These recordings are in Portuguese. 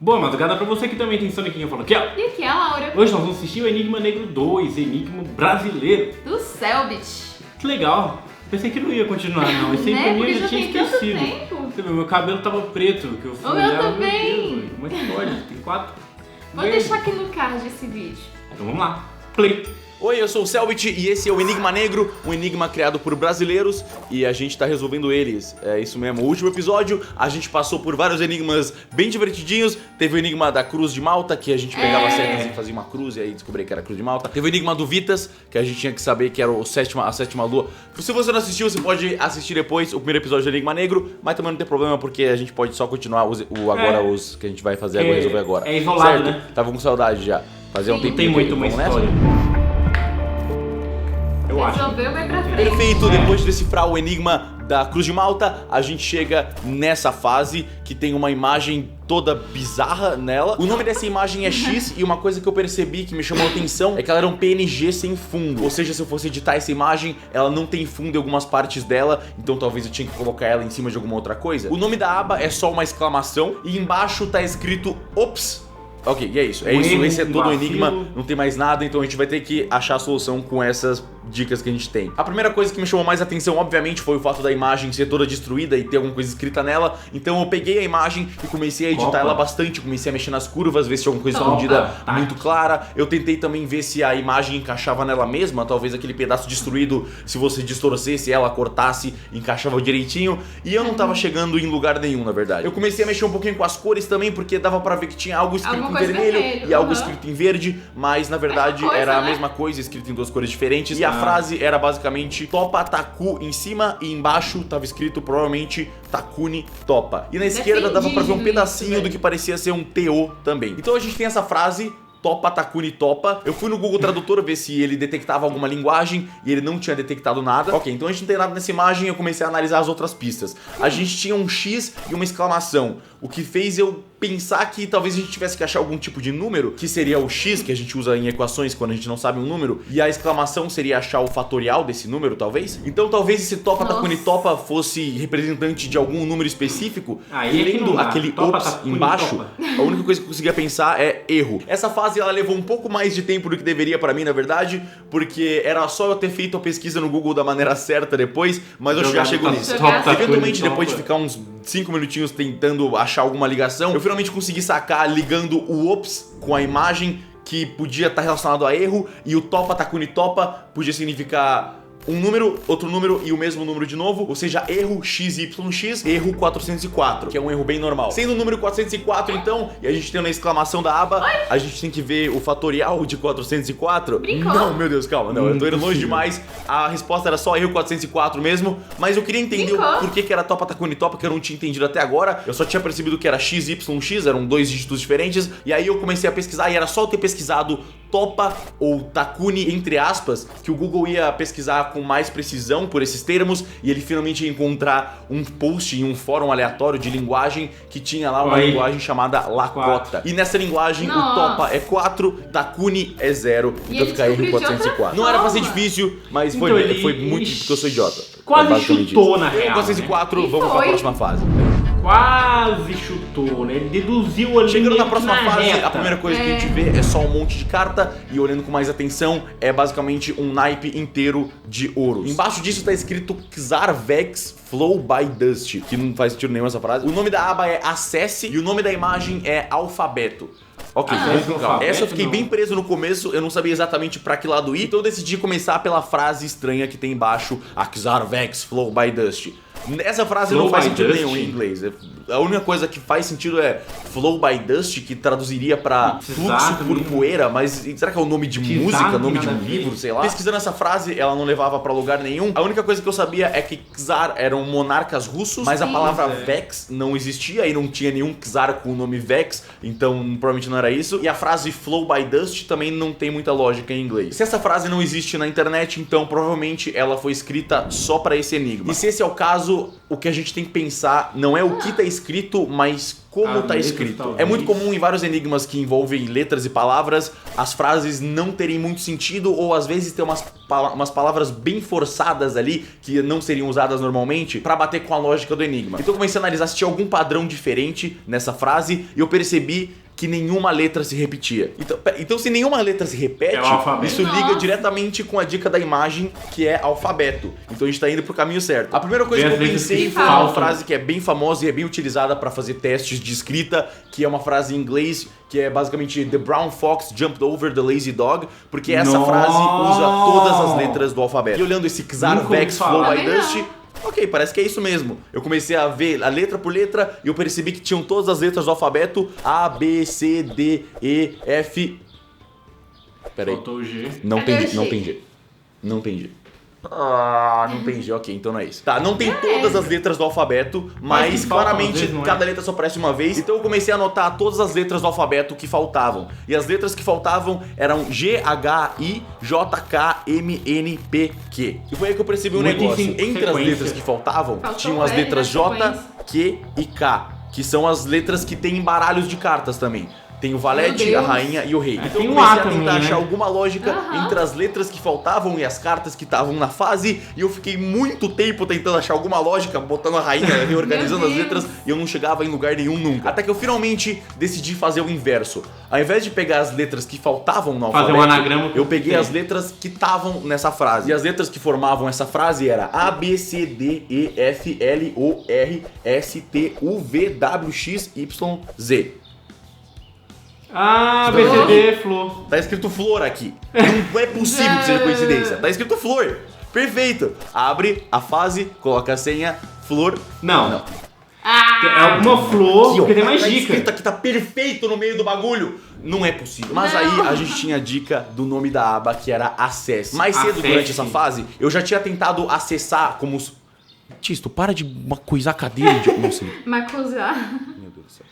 Boa madrugada pra você que também tem sono, quem eu falo aqui, ó. E aqui é a Laura. Hoje nós vamos assistir o Enigma Negro 2, Enigma Brasileiro. Do Selbit. Que legal. Pensei que não ia continuar, não. Esse aí pra mim eu já tinha esquecido. Você viu, meu cabelo tava preto, que eu fui O meu olhar, também. Deus, como é que pode? Tem 4. Vou deixar aqui no card esse vídeo. Então vamos lá. Play. Oi, eu sou o Selbit e esse é o Enigma Negro, um enigma criado por brasileiros e a gente tá resolvendo eles. É isso mesmo, o último episódio a gente passou por vários enigmas bem divertidinhos. Teve o enigma da Cruz de Malta, que a gente pegava setas e fazia uma cruz e aí descobri que era a Cruz de Malta. Teve o enigma do Vitas, que a gente tinha que saber que era a sétima lua. Se você não assistiu, você pode assistir depois o primeiro episódio do Enigma Negro, mas também não tem problema porque a gente pode só continuar os que a gente vai fazer agora, resolver agora. É isolado, certo? né? Tava com saudade já. Fazia um Sim. tempinho. Tem muito uma Vamos história. nessa? Eu acho. Resolveu, vai pra frente. Perfeito, depois de decifrar o enigma da Cruz de Malta, a gente chega nessa fase que tem uma imagem toda bizarra nela. O nome dessa imagem é X e uma coisa que eu percebi que me chamou a atenção é que ela era um PNG sem fundo. Ou seja, se eu fosse editar essa imagem, ela não tem fundo em algumas partes dela, então talvez eu tinha que colocar ela em cima de alguma outra coisa. O nome da aba é só uma exclamação e embaixo tá escrito Ops. Ok, e é isso. Esse é todo o enigma, não tem mais nada, então a gente vai ter que achar a solução com essas dicas que a gente tem. A primeira coisa que me chamou mais atenção, obviamente, foi o fato da imagem ser toda destruída e ter alguma coisa escrita nela. Então eu peguei a imagem e comecei a editar ela bastante, comecei a mexer nas curvas, ver se tinha alguma coisa escondida muito clara. Eu tentei também ver se a imagem encaixava nela mesma, talvez aquele pedaço destruído, se você distorcesse ela, cortasse, encaixava direitinho. E eu não tava chegando em lugar nenhum, na verdade. Eu comecei a mexer um pouquinho com as cores também, porque dava pra ver que tinha algo escrito em vermelho e algo escrito em verde, mas na verdade era a mesma coisa, escrito em duas cores diferentes. E a frase era basicamente Topa Taku em cima e embaixo tava escrito provavelmente Takuni Topa. E na esquerda dava pra ver um pedacinho do que parecia ser um TO também. Então a gente tem essa frase Topa Takuni Topa. Eu fui no Google Tradutor ver se ele detectava alguma linguagem e ele não tinha detectado nada. Ok, então a gente não tem nada nessa imagem, eu comecei a analisar as outras pistas. A gente tinha um X e uma exclamação, o que fez eu pensar que talvez a gente tivesse que achar algum tipo de número, que seria o X, que a gente usa em equações quando a gente não sabe um número, e a exclamação seria achar o fatorial desse número, talvez? Então talvez esse Topa Takuni Topa fosse representante de algum número específico, e lendo aquele Ops embaixo, a única coisa que eu conseguia pensar é erro. Essa fase ela levou um pouco mais de tempo do que deveria pra mim, na verdade, porque era só eu ter feito a pesquisa no Google da maneira certa depois, mas eu já chego nisso. Eventualmente, depois de ficar uns 5 minutinhos tentando achar alguma ligação, eu finalmente consegui sacar ligando o Ops com a imagem que podia estar relacionado a erro, e o Topa Takuni Topa podia significar um número, outro número e o mesmo número de novo, ou seja, erro XYX, erro 404, que é um erro bem normal. Sendo o número 404, então, e a gente tem na exclamação da aba, a gente tem que ver o fatorial de 404. Brincou. Não, meu Deus, calma, não, eu tô indo longe demais. A resposta era só erro 404 mesmo, mas eu queria entender o porquê que era Topa Takuni Topa, que eu não tinha entendido até agora. Eu só tinha percebido que era XYX, eram dois dígitos diferentes, e aí eu comecei a pesquisar, e era só eu ter pesquisado Topa ou Takuni, entre aspas, que o Google ia pesquisar com mais precisão por esses termos, e ele finalmente ia encontrar um post em um fórum aleatório de linguagem que tinha lá uma linguagem chamada Lakota. E nessa linguagem o Topa é 4, Takuni é 0, então fica erro 404. Não era pra ser difícil, mas foi muito porque eu sou idiota. Quase chutou na real. 404, vamos pra próxima fase. Quase chutou, né? Ele deduziu ali. Chegando na próxima fase, reta. a primeira coisa que a gente vê é só um monte de carta, e olhando com mais atenção, é basicamente um naipe inteiro de ouros. Embaixo disso tá escrito Xarvex Flow by Dust, que não faz sentido nenhum essa frase. O nome da aba é Acesse e o nome da imagem é Alfabeto. Ok, vamos com calma. Essa eu fiquei bem preso no começo, eu não sabia exatamente pra que lado ir, então eu decidi começar pela frase estranha que tem embaixo, Xarvex Flow by Dust. Essa frase não faz sentido nenhum em inglês. A única coisa que faz sentido é Flow by Dust, que traduziria pra fluxo por poeira, mas será que é o nome de música, nome de um livro, sei lá? Pesquisando essa frase, ela não levava pra lugar nenhum. A única coisa que eu sabia é que Czar eram monarcas russos, mas a palavra Vex não existia e não tinha nenhum Czar com o nome Vex, então provavelmente não era isso. E a frase Flow by Dust também não tem muita lógica em inglês. Se essa frase não existe na internet, então provavelmente ela foi escrita só pra esse enigma. E se esse é o caso, o que a gente tem que pensar não é o que tá escrito, mas como tá escrito. Talvez. É muito comum em vários enigmas que envolvem letras e palavras, as frases não terem muito sentido, ou às vezes ter umas palavras bem forçadas ali, que não seriam usadas normalmente, pra bater com a lógica do enigma. Então eu comecei a analisar se tinha algum padrão diferente nessa frase, e eu percebi que nenhuma letra se repetia. Então se nenhuma letra se repete, É o alfabeto. isso liga diretamente com a dica da imagem, que é alfabeto. Então a gente tá indo pro caminho certo. A primeira coisa que eu pensei foi uma frase que é bem famosa e é bem utilizada pra fazer testes de escrita, que é uma frase em inglês, que é basicamente The brown fox jumped over the lazy dog, porque essa frase usa todas as letras do alfabeto. E olhando esse Xarvex Flow by Dust, ok, parece que é isso mesmo. Eu comecei a ver a letra por letra e eu percebi que tinham todas as letras do alfabeto A, B, C, D, E, F... Peraí. Faltou o G. Não tem G. Não tem G. Não tem G, ok, então não é isso. Tá, não tem todas as letras do alfabeto, mas claramente cada letra só aparece uma vez. Então eu comecei a anotar todas as letras do alfabeto que faltavam. E as letras que faltavam eram G, H, I, J, K, M, N, P, Q. E foi aí que eu percebi um negócio. Entre as letras que faltavam, tinham as letras J, Q e K, que são as letras que tem em baralhos de cartas também. Tem o valete, a rainha e o rei. Então eu comecei a tentar achar alguma lógica entre as letras que faltavam e as cartas que estavam na fase. E eu fiquei muito tempo tentando achar alguma lógica, botando a rainha, reorganizando as letras. E eu não chegava em lugar nenhum nunca. Até que eu finalmente decidi fazer o inverso. Ao invés de pegar as letras que faltavam no alfabeto, fazer um anagrama, eu peguei as letras que estavam nessa frase. E as letras que formavam essa frase era A, B, C, D, E, F, L, O, R, S, T, U, V, W, X, Y, Z. Ah, BCD, flor. Tá escrito flor aqui. Não é possível que seja coincidência. Tá escrito flor. Perfeito. Abre a fase, coloca a senha, flor. Não. É alguma flor, Aqui, ó, porque tem mais tá dica. escrito aqui, tá perfeito no meio do bagulho. Não é possível. Mas aí a gente tinha a dica do nome da aba, que era acesse. Mais cedo durante essa fase, eu já tinha tentado acessar como... Tisto, para de coisar a cadeira. Não sei. Macuzar. Meu Deus do céu.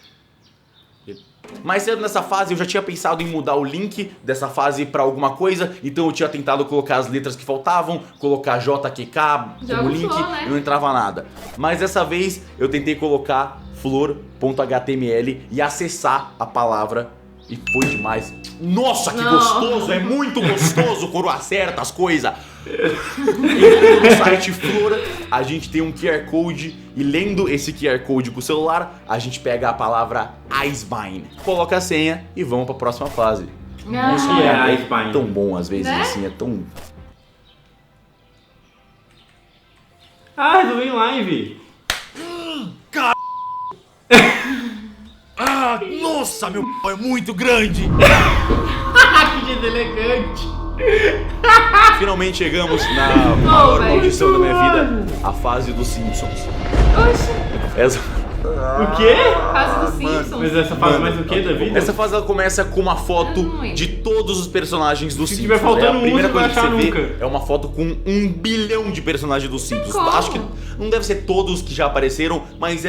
Mais cedo nessa fase eu já tinha pensado em mudar o link dessa fase pra alguma coisa, então eu tinha tentado colocar as letras que faltavam, colocar JQK como link e não entrava nada. Mas dessa vez eu tentei colocar flor.html e acessar a palavra e foi demais. Nossa, que gostoso! É muito gostoso quando acerta as coisas. No site Flora, a gente tem um QR Code e lendo esse QR Code com o celular, a gente pega a palavra Eisbein, coloca a senha e vamos pra próxima fase. Isso que é Eisbein. Tão bom às vezes, assim, é tão... Resolvi em live. Nossa, meu pau é muito grande! Que deselegante. Finalmente chegamos na maior maldição da minha vida, a fase dos Simpsons. Oxi. O quê? Fase dos Simpsons. Mas essa fase mais o quê da vida? Essa fase ela começa com uma foto de todos os personagens dos Se Simpsons. tiver faltando a primeira um, coisa você que vai você achar vê nunca. é uma foto com 1 bilhão de personagens dos Simpsons. como? Acho que não deve ser todos que já apareceram, mas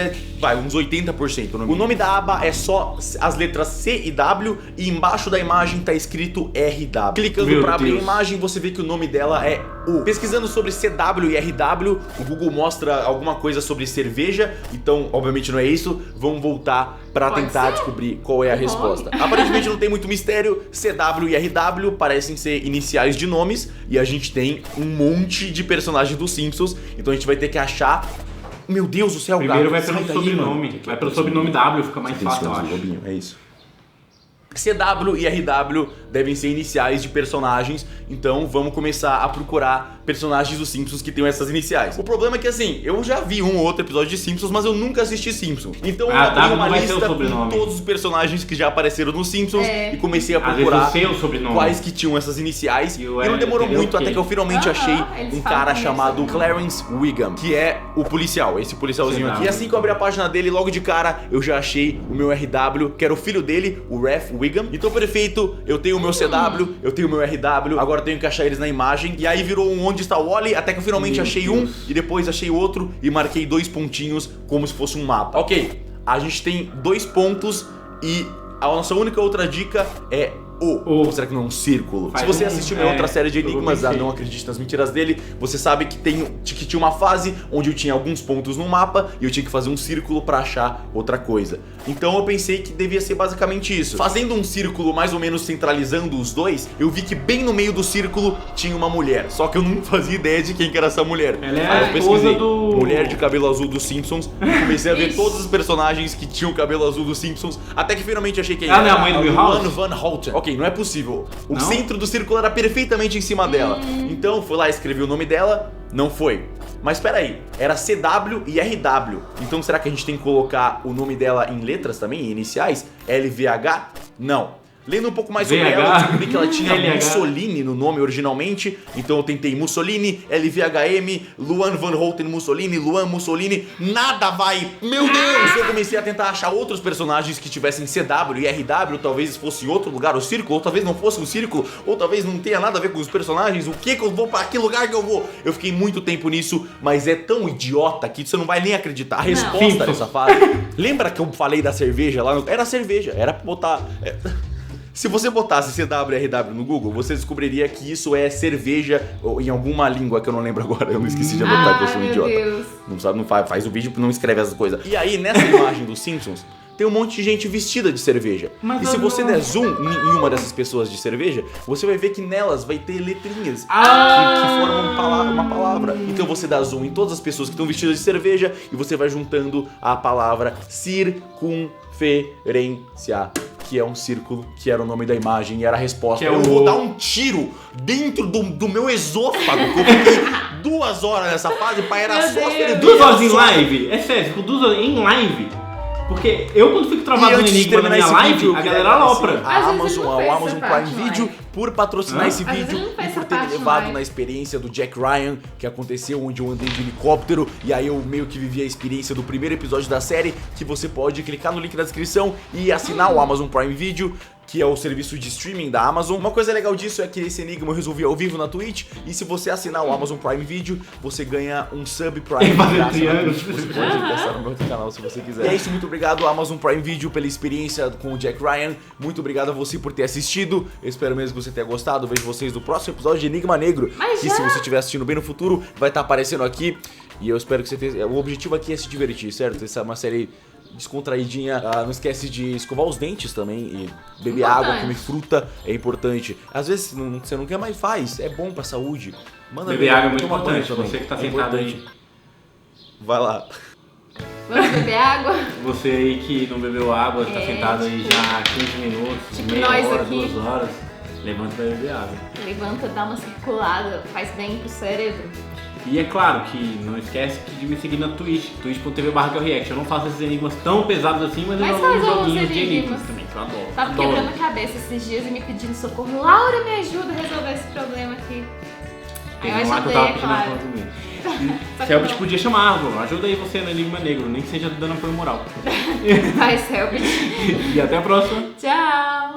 uns 80%. O nome da aba é só as letras C e W e embaixo da imagem tá escrito RW. Clicando pra abrir a imagem, você vê que o nome dela é U. Pesquisando sobre CW e RW, o Google mostra alguma coisa sobre cerveja, então obviamente não é isso. Vamos voltar pra tentar descobrir qual é a resposta. Aparentemente não tem muito mistério. CW e RW parecem ser iniciais de nomes e a gente tem um monte de personagens dos Simpsons, então a gente vai ter que achar... Meu Deus do céu, Primeiro gato, vai pelo sai daí, sobrenome. mano. Vai pelo sobrenome W, fica mais fácil, eu acho. Lobinho, é isso. CW e RW devem ser iniciais de personagens, então vamos começar a procurar personagens dos Simpsons que tenham essas iniciais. O problema é que assim, eu já vi um ou outro episódio de Simpsons, mas eu nunca assisti Simpsons. Então eu abri uma lista com todos os personagens que já apareceram nos Simpsons e comecei a procurar quais que tinham essas iniciais. E não demorou muito até que eu finalmente achei um cara chamado Clarence Wiggum, que é o policial, esse policialzinho aqui. E assim que eu abri a página dele, logo de cara, eu já achei o meu RW, que era o filho dele, o Ref Wiggum. Então perfeito, eu tenho o meu CW, eu tenho o meu RW, agora eu tenho que achar eles na imagem. E aí virou um onde está o Wally, até que eu finalmente achei um e depois achei outro e marquei 2 pontinhos como se fosse um mapa. Ok, a gente tem 2 pontos e a nossa única outra dica é Ou será que não é um círculo? Se você assistiu minha outra série de enigmas, Não Acredite nas Mentiras Dele, você sabe que tinha uma fase onde eu tinha alguns pontos no mapa e eu tinha que fazer um círculo pra achar outra coisa. Então eu pensei que devia ser basicamente isso. Fazendo um círculo mais ou menos centralizando os dois, eu vi que bem no meio do círculo tinha uma mulher. Só que eu não fazia ideia de quem que era essa mulher. Ela é Aí eu pesquisei, do... mulher de cabelo azul dos Simpsons, e comecei a ver todos os personagens que tinham cabelo azul dos Simpsons, até que finalmente achei quem era. Ela é a mãe do Milhouse? Luan Van Houten. Ok, não é possível. O Não? centro do círculo era perfeitamente em cima dela. Então fui lá, escrevi o nome dela, não foi. Mas peraí, era CW e RW. Então será que a gente tem que colocar o nome dela em letras também, em iniciais? LVH? Não. Lendo um pouco mais sobre ela, eu descobri que ela tinha Mussolini no nome originalmente. Então eu tentei Mussolini, LVHM, Luan Van Houten Mussolini, Luan Mussolini. Nada vai! Meu Deus! Eu comecei a tentar achar outros personagens que tivessem CW e RW. Talvez fosse em outro lugar o círculo, ou talvez não fosse um círculo, ou talvez não tenha nada a ver com os personagens. O que eu vou, pra que lugar que eu vou? Eu fiquei muito tempo nisso, mas é tão idiota que você não vai nem acreditar. A resposta dessa fase... Lembra que eu falei da cerveja lá? Era cerveja, era pra botar... Se você botasse CWRW no Google, você descobriria que isso é cerveja em alguma língua que eu não lembro agora. Eu não esqueci de anotar que eu sou um idiota. Deus. Não sabe, não faz o vídeo, não escreve essas coisas. E aí, nessa imagem dos Simpsons, tem um monte de gente vestida de cerveja. E se você der zoom em uma dessas pessoas de cerveja, você vai ver que nelas vai ter letrinhas que formam uma palavra. Então você dá zoom em todas as pessoas que estão vestidas de cerveja e você vai juntando a palavra circunferência, que é um círculo, que era o nome da imagem e era a resposta. Eu vou dar um tiro dentro do meu esôfago, que eu fiquei 2 horas nessa fase, pai, era só cerveja. 2 horas em live? É sério, ficou 2 horas em live? Porque eu, quando fico travado no enigma na minha live, a galera alopra. O Amazon Prime Video, por patrocinar esse vídeo e por ter me levado na experiência do Jack Ryan, que aconteceu onde eu andei de helicóptero, e aí eu meio que vivi a experiência do primeiro episódio da série, que você pode clicar no link na descrição e assinar o Amazon Prime Video, que é o serviço de streaming da Amazon. Uma coisa legal disso é que esse enigma eu resolvi ao vivo na Twitch, e se você assinar o Amazon Prime Video, você ganha um sub Prime de graça na Twitch. Você pode acessar no meu outro canal se você quiser. E é isso, muito obrigado Amazon Prime Video pela experiência com o Jack Ryan. Muito obrigado a você por ter assistido. Eu espero mesmo que você tenha gostado. Vejo vocês no próximo episódio de Enigma Negro, que se você estiver assistindo bem no futuro, vai estar aparecendo aqui. E eu espero que você tenha... O objetivo aqui é se divertir, certo? Essa é uma série descontraidinha. Não esquece de escovar os dentes também e beber água, comer fruta, é importante. Às vezes você não quer, mas faz, é bom pra saúde. Manda beber água é muito importante, você que tá sentado aí. Vai lá. Vamos beber água? Você aí que não bebeu água, tá sentado aí já há 15 minutos, meia hora, 2 horas, levanta e vai beber água. Levanta, dá uma circulada, faz bem pro cérebro. E é claro que não esquece de me seguir na Twitch, twitch.tv/react. Eu não faço esses enigmas tão pesados assim, mas eu jogo joguinhos de enigmas também, que eu adoro. Tava quebrando a cabeça esses dias e me pedindo socorro. Laura, me ajuda a resolver esse problema aqui. Tem um lá que eu tava pedindo ajuda também. Selbit podia chamar, ajuda aí você no Enigma Negro, nem que seja dando apoio moral. Vai, Selbit. E até a próxima. Tchau.